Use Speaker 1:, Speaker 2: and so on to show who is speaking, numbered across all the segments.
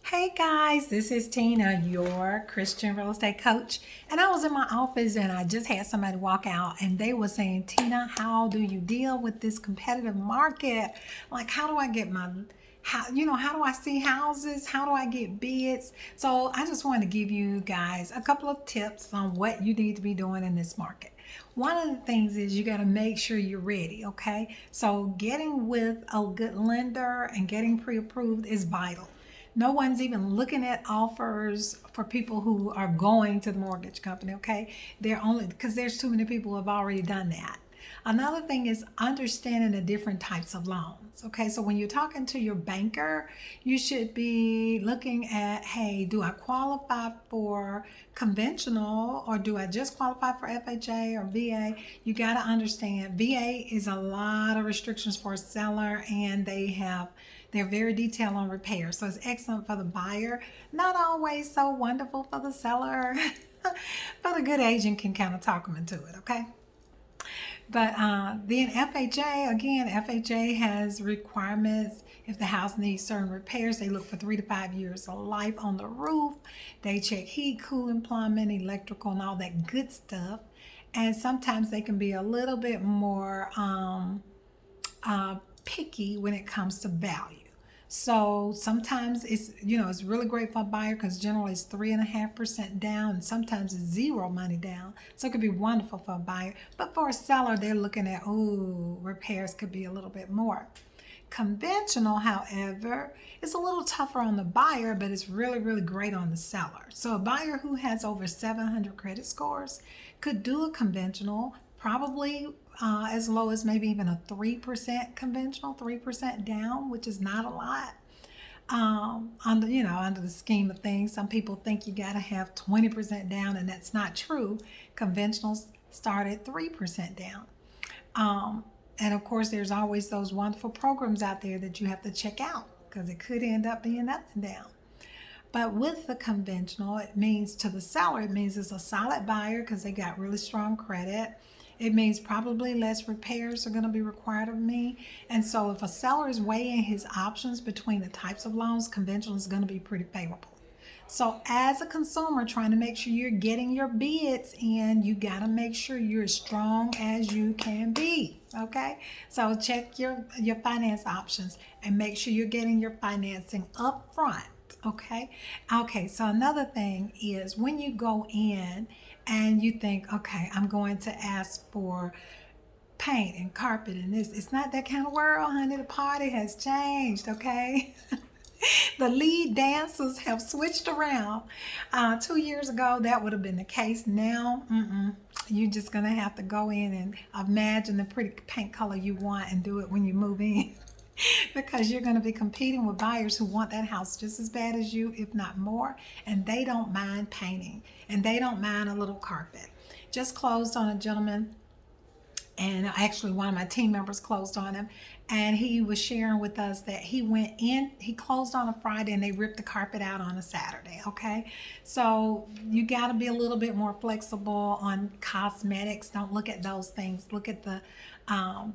Speaker 1: Hey guys, this is Tina, your Christian real estate coach. And I was in my office and I just had somebody walk out and they were saying, Tina, how do you deal with this competitive market? Like, how do I get how do I see houses? How do I get bids? So I just wanted to give you guys a couple of tips on what you need to be doing in this market. One of the things is you got to make sure you're ready, okay? So getting with a good lender and getting pre-approved is vital. No one's even looking at offers for people who are going to the mortgage company, okay? They're only because there's too many people who have already done that. Another thing is understanding the different types of loans. Okay, so when you're talking to your banker, you should be looking at, hey, do I qualify for conventional or do I just qualify for FHA or VA? You got to understand VA is a lot of restrictions for a seller and they're very detailed on repair. So it's excellent for the buyer, not always so wonderful for the seller. But a good agent can kind of talk them into it, okay? But then FHA, again, FHA has requirements. If the house needs certain repairs, they look for 3 to 5 years of life on the roof. They check heat, cooling, plumbing, electrical, and all that good stuff. And sometimes they can be a little bit more picky when it comes to value. So sometimes it's really great for a buyer because generally it's 3.5% down and sometimes it's zero money down. So it could be wonderful for a buyer. But for a seller, they're looking at, repairs could be a little bit more. Conventional, however, is a little tougher on the buyer, but it's really, really great on the seller. So a buyer who has over 700 credit scores could do a conventional, probably as low as maybe even a 3% conventional, 3% down, which is not a lot. Under the scheme of things, some people think you got to have 20% down, and that's not true. Conventionals start at 3% down. And of course, there's always those wonderful programs out there that you have to check out because it could end up being up and down. But with the conventional, it means to the seller, it means it's a solid buyer because they got really strong credit. It means probably less repairs are going to be required of me. And so if a seller is weighing his options between the types of loans, conventional is going to be pretty favorable. So as a consumer trying to make sure you're getting your bids in, you got to make sure you're as strong as you can be. Okay? So check your finance options and make sure you're getting your financing up front. Okay, so another thing is when you go in and you think, okay, I'm going to ask for paint and carpet and this, it's not that kind of world, honey. The party has changed, okay? The lead dancers have switched around. 2 years ago, that would have been the case. Now, you're just going to have to go in and imagine the pretty paint color you want and do it when you move in. Because you're going to be competing with buyers who want that house just as bad as you, if not more, and they don't mind painting and they don't mind a little carpet. Just closed on a gentleman, and actually one of my team members closed on him, and he was sharing with us that he closed on a Friday and they ripped the carpet out on a Saturday. Okay, so you got to be a little bit more flexible on cosmetics. Don't look at those things. Look at the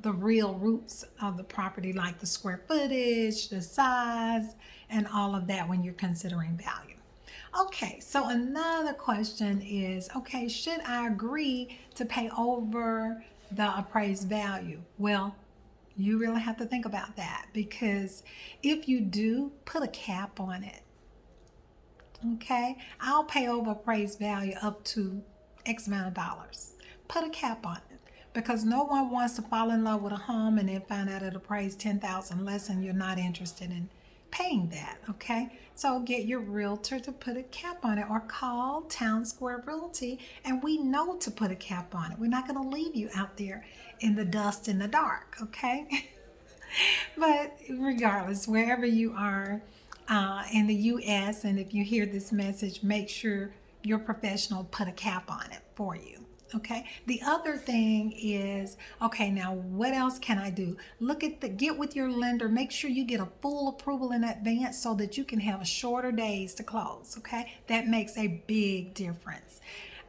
Speaker 1: real roots of the property, like the square footage, the size, and all of that when you're considering value. Okay, so another question is, okay, should I agree to pay over the appraised value? Well, you really have to think about that, because if you do, put a cap on it. Okay, I'll pay over appraised value up to X amount of dollars. Put a cap on it, because no one wants to fall in love with a home and then find out it appraised $10,000 less and you're not interested in paying that. Okay, so get your realtor to put a cap on it, or call Town Square Realty and we know to put a cap on it. We're not going to leave you out there in the dust in the dark. Okay. But regardless, wherever you are in the U.S., and if you hear this message, make sure your professional put a cap on it for you. Okay. The other thing is, okay, now what else can I do? Get with your lender. Make sure you get a full approval in advance so that you can have shorter days to close. Okay. That makes a big difference.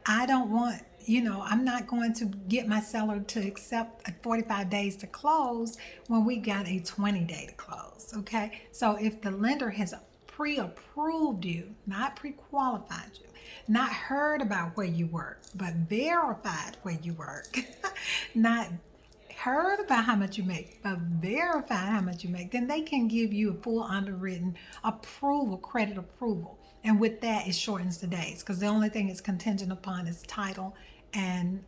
Speaker 1: I don't want, I'm not going to get my seller to accept 45 days to close when we got a 20-day to close. Okay. So if the lender has pre-approved you, not pre-qualified you, not heard about where you work, but verified where you work, not heard about how much you make, but verify how much you make, then they can give you a full underwritten approval, credit approval. And with that, it shortens the days because the only thing it's contingent upon is title and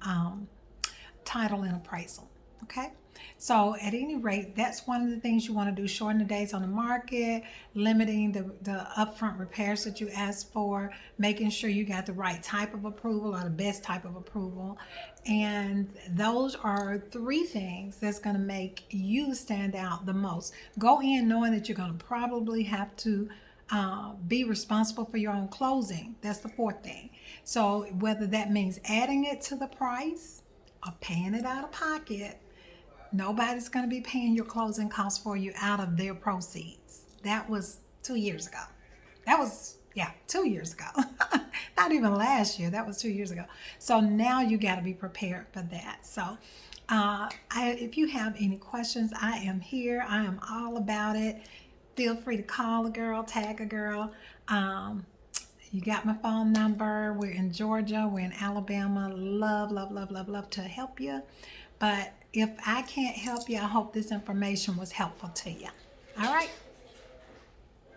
Speaker 1: appraisal. Okay. So at any rate, that's one of the things you want to do: shorten the days on the market, limiting the upfront repairs that you ask for, making sure you got the right type of approval or the best type of approval. And those are three things that's going to make you stand out the most. Go in knowing that you're going to probably have to be responsible for your own closing. That's the fourth thing. So whether that means adding it to the price or paying it out of pocket, nobody's going to be paying your closing costs for you out of their proceeds. That was 2 years ago. That was, 2 years ago. Not even last year. That was 2 years ago. So now you got to be prepared for that. So if you have any questions, I am here. I am all about it. Feel free to call a girl, tag a girl. You got my phone number. We're in Georgia. We're in Alabama. Love, love, love, love, love to help you. But if I can't help you, I hope this information was helpful to you. All right.